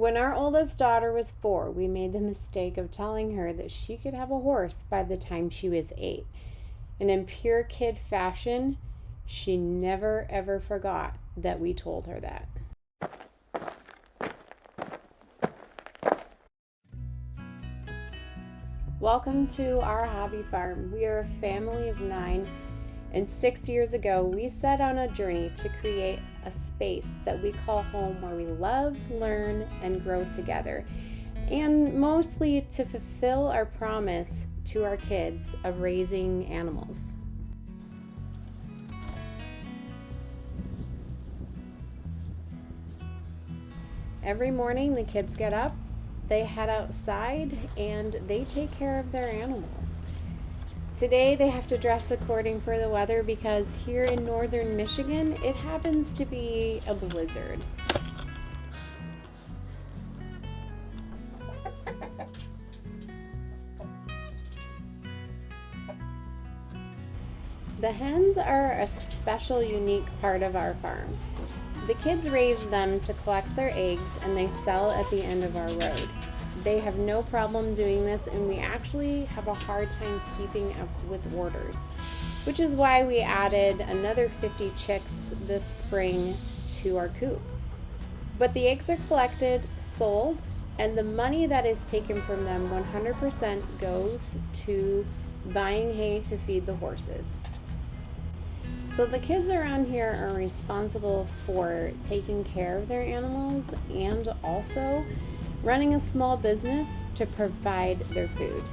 When our oldest daughter was 4, we made the mistake of telling her that she could have a horse by the time she was 8. And in pure kid fashion, she never ever forgot that we told her that. Welcome to our hobby farm. We are a family of 9, and 6 years ago we set on a journey to create a space that we call home, where we love, learn, and grow together, and mostly to fulfill our promise to our kids of raising animals. Every morning the kids get up, they head outside, and they take care of their animals. Today they have to dress according for the weather because here in northern Michigan it happens to be a blizzard. The hens are a special, unique part of our farm. The kids raise them to collect their eggs, and they sell at the end of our road. They have no problem doing this, and we actually have a hard time keeping up with orders, which is why we added another 50 chicks this spring to our coop. But the eggs are collected, sold, and the money that is taken from them 100% goes to buying hay to feed the horses. So the kids around here are responsible for taking care of their animals and also running a small business to provide their food.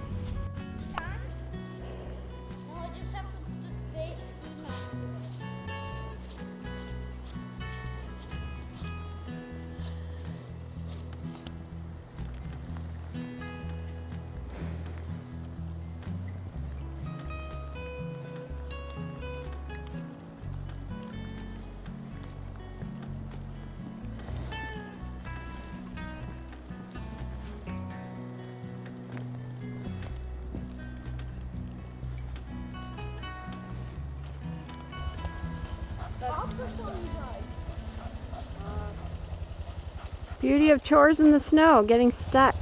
Beauty of chores in the snow, getting stuck.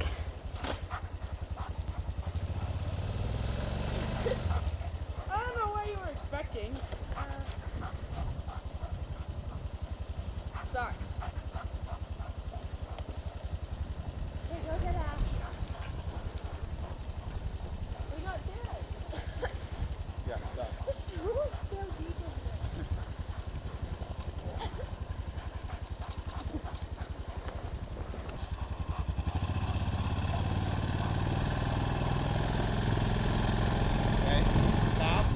I don't know what you were expecting. Sucks. Hey, go get out. We got dead. Yeah, stop. This room is so deep in there. Okay, stop.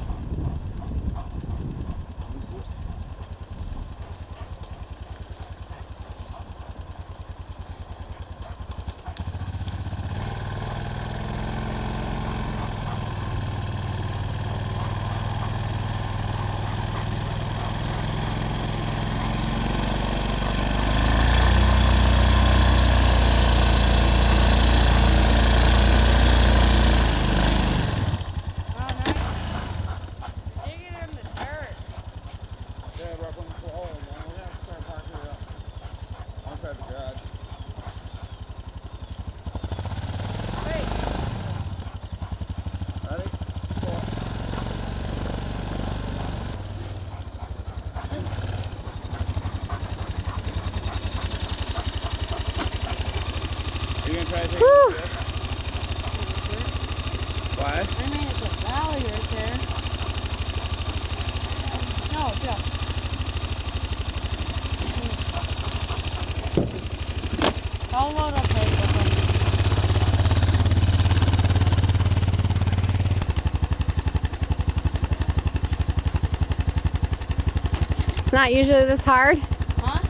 You gonna try to take a dip? Why? I mean, it's a valley right there. No, Joe. I'll load up right with them. It's not usually this hard? Huh?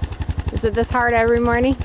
Is it this hard every morning?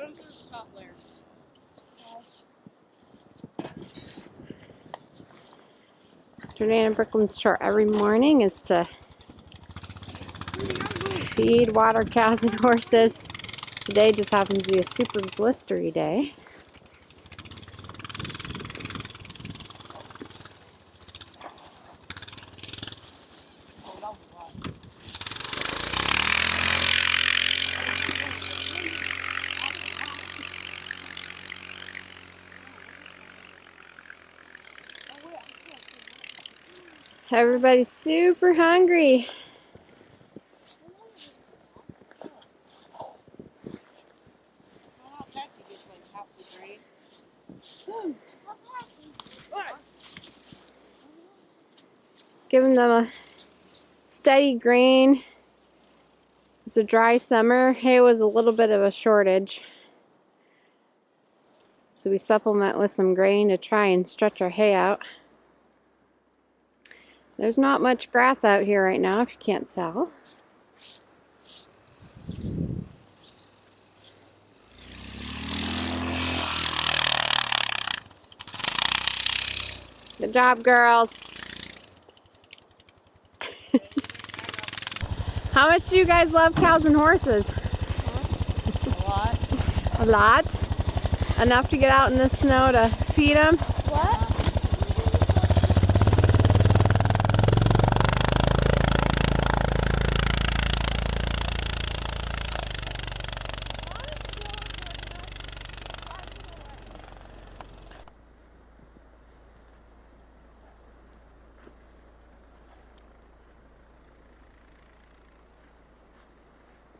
Where's the stop there? Jordana and Brooklyn's chore every morning is to feed, water cows and horses. Today just happens to be a super blistery day. Everybody's super hungry. Giving them a steady grain. It was a dry summer. Hay was a little bit of a shortage. So we supplement with some grain to try and stretch our hay out. There's not much grass out here right now, if you can't tell. Good job, girls. How much do you guys love cows and horses? A lot. A lot? Enough to get out in the snow to feed them? What?